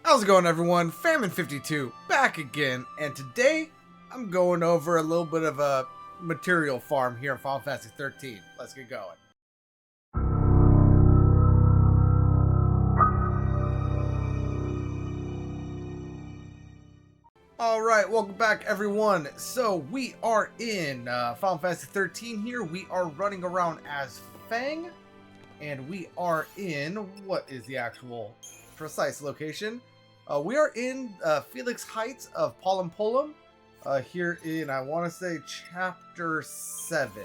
How's it going, everyone? Famine52 back again, and today I'm going over a little bit of a material farm here in Final Fantasy 13. Let's get going. Alright, welcome back, everyone. So we are in Final Fantasy 13 here. We are running around as Fang, and we are in, what is the actual precise location? We are in Felix Heights of Polympolum, here in, I want to say, Chapter 7.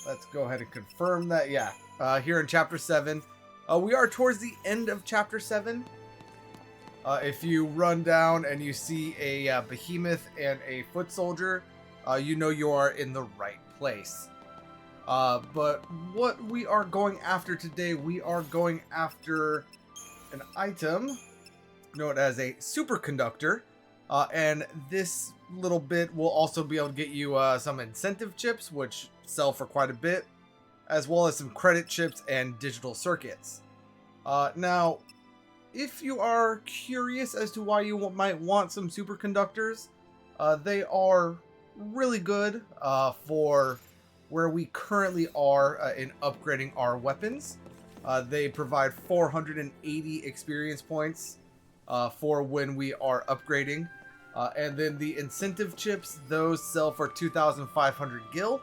Let's go ahead and confirm that. Yeah, here in Chapter 7. We are towards the end of Chapter 7. If you run down and you see a behemoth and a foot soldier, you know you are in the right place. But what we are going after today, we are going after an item known as a Superconductor, and this little bit will also be able to get you some incentive chips, which sell for quite a bit, as well as some credit chips and digital circuits. Now, if you are curious as to why you might want some superconductors, they are really good for where we currently are in upgrading our weapons. They provide 480 experience points for when we are upgrading, and then the incentive chips, those sell for 2,500 gil,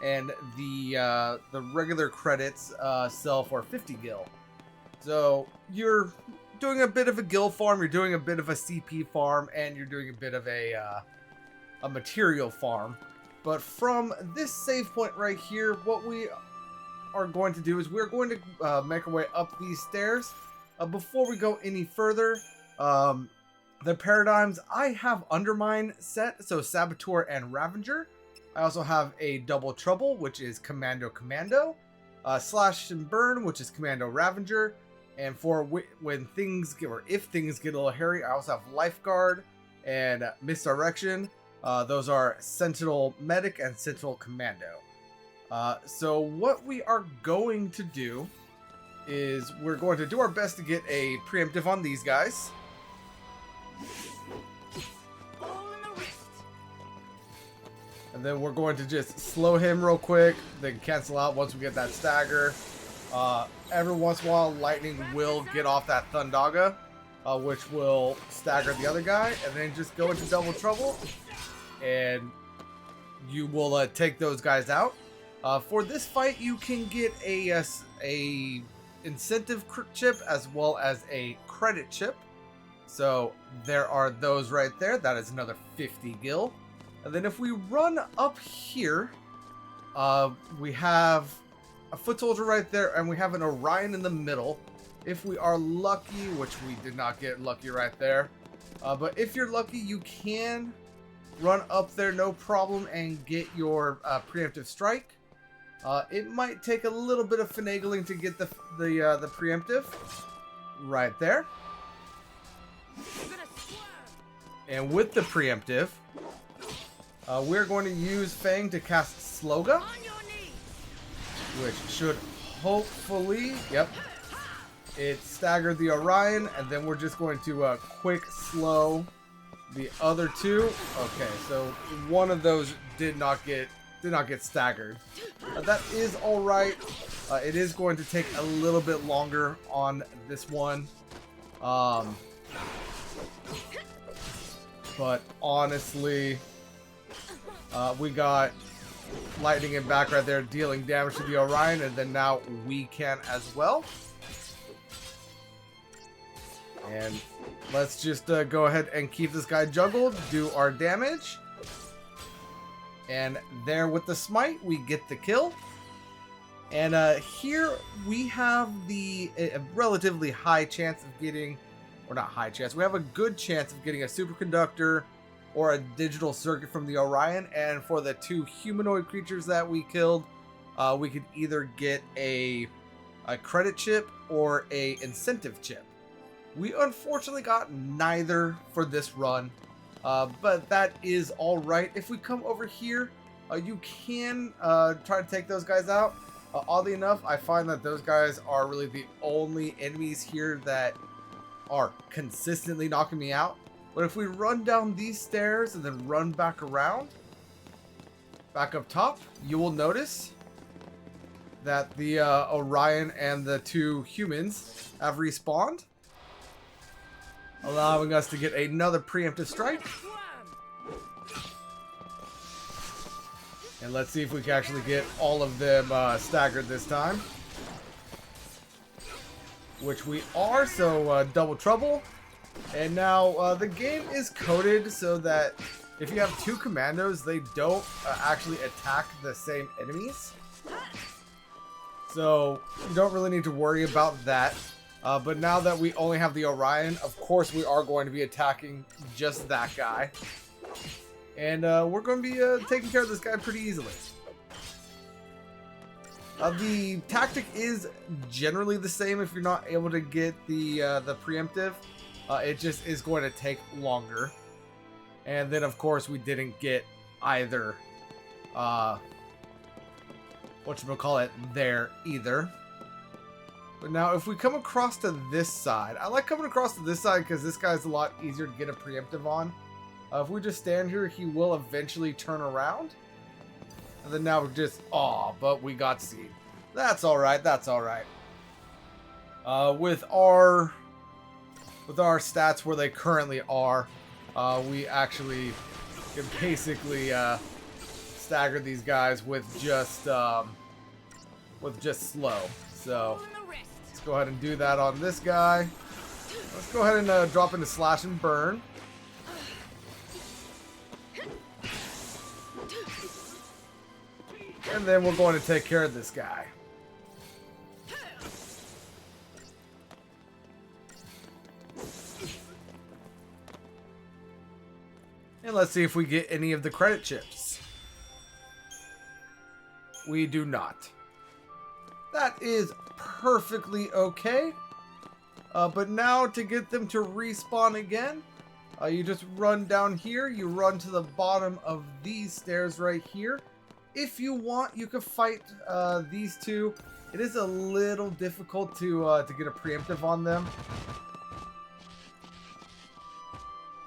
and the regular credits sell for 50 gil. So you're doing a bit of a gil farm, you're doing a bit of a CP farm, and you're doing a bit of a material farm. But from this save point right here, what we are going to do is we're going to make our way up these stairs. Before we go any further, the paradigms, I have Undermine set, so Saboteur and Ravager. I also have a Double Trouble, which is Commando, Slash and Burn, which is Commando Ravager, and for when things get, or if things get a little hairy, I also have Lifeguard and Misdirection. Those are Sentinel Medic and Sentinel Commando. So what we are going to do is we're going to do our best to get a preemptive on these guys. And then we're going to just slow him real quick, then cancel out once we get that stagger. Every once in a while, lightning will get off that Thundaga, which will stagger the other guy, and then just go into Double Trouble, and you will take those guys out. For this fight, you can get a incentive chip as well as a credit chip. So there are those right there. That is another 50 gil. And then if we run up here, we have a foot soldier right there, and we have an Orion in the middle. If we are lucky, which we did not get lucky right there, but if you're lucky, you can run up there no problem and get your preemptive strike. It might take a little bit of finagling to get the preemptive right there. And with the preemptive, we're going to use Fang to cast Sloga, which should hopefully, yep, it staggered the Orion, and then we're just going to quick slow the other two. Okay, so one of those did not get staggered. That is all right. It is going to take a little bit longer on this one. But honestly, we got lightning in back right there dealing damage to the Orion, and then now we can as well. And let's just go ahead and keep this guy juggled, do our damage. And there with the smite, we get the kill. And here we have a relatively high chance of getting, or not high chance, we have a good chance of getting a superconductor or a digital circuit from the Orion. And for the two humanoid creatures that we killed, we could either get a credit chip or a incentive chip. We unfortunately got neither for this run, but that is all right. If we come over here, you can try to take those guys out. Oddly enough, I find that those guys are really the only enemies here that are consistently knocking me out. But if we run down these stairs and then run back around, back up top, you will notice that the Orion and the two humans have respawned, allowing us to get another preemptive strike. And let's see if we can actually get all of them staggered this time. Which we are, so double trouble. And now the game is coded so that if you have two commandos, they don't actually attack the same enemies. So you don't really need to worry about that. But now that we only have the Orion, of course we are going to be attacking just that guy. And we're going to be taking care of this guy pretty easily. The tactic is generally the same if you're not able to get the preemptive. It just is going to take longer. And then, of course, we didn't get either, whatchamacallit, there either. But now, if we come across to this side, I like coming across to this side because this guy's a lot easier to get a preemptive on. If we just stand here, he will eventually turn around. And then now we're just, but we got seed. That's alright, that's alright. With our stats where they currently are, we actually can basically stagger these guys with just slow. So let's go ahead and do that on this guy. Let's go ahead and drop into slash and burn. And then we're going to take care of this guy. And let's see if we get any of the credit chips. We do not. That is perfectly okay. But now to get them to respawn again, you just run down here. You run to the bottom of these stairs right here. If you want, you could fight these two. It is a little difficult to get a preemptive on them.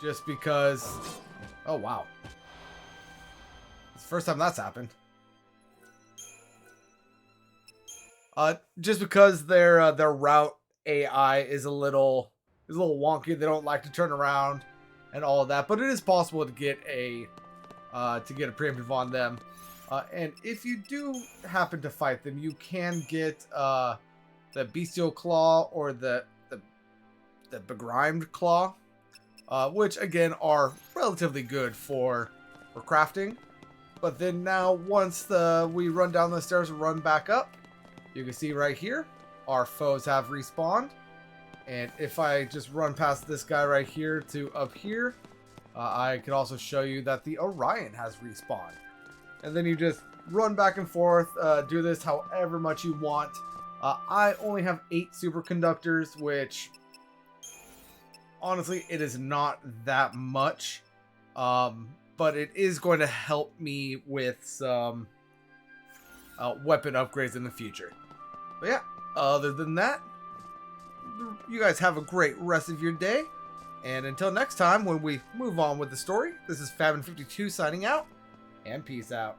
Just because... Oh, wow. It's the first time that's happened. Just because their route AI is a little wonky. They don't like to turn around and all of that. But it is possible to get a preemptive on them. And if you do happen to fight them, you can get the Bestial Claw or the Begrimed Claw, which again are relatively good for crafting. But then now once we run down the stairs and run back up, you can see right here, our foes have respawned. And if I just run past this guy right here to up here, I could also show you that the Orion has respawned. And then you just run back and forth, do this however much you want. I only have 8 superconductors, which honestly, it is not that much. But it is going to help me with some weapon upgrades in the future. But yeah, other than that, you guys have a great rest of your day. And until next time, when we move on with the story, this is Fabin52 signing out. And peace out.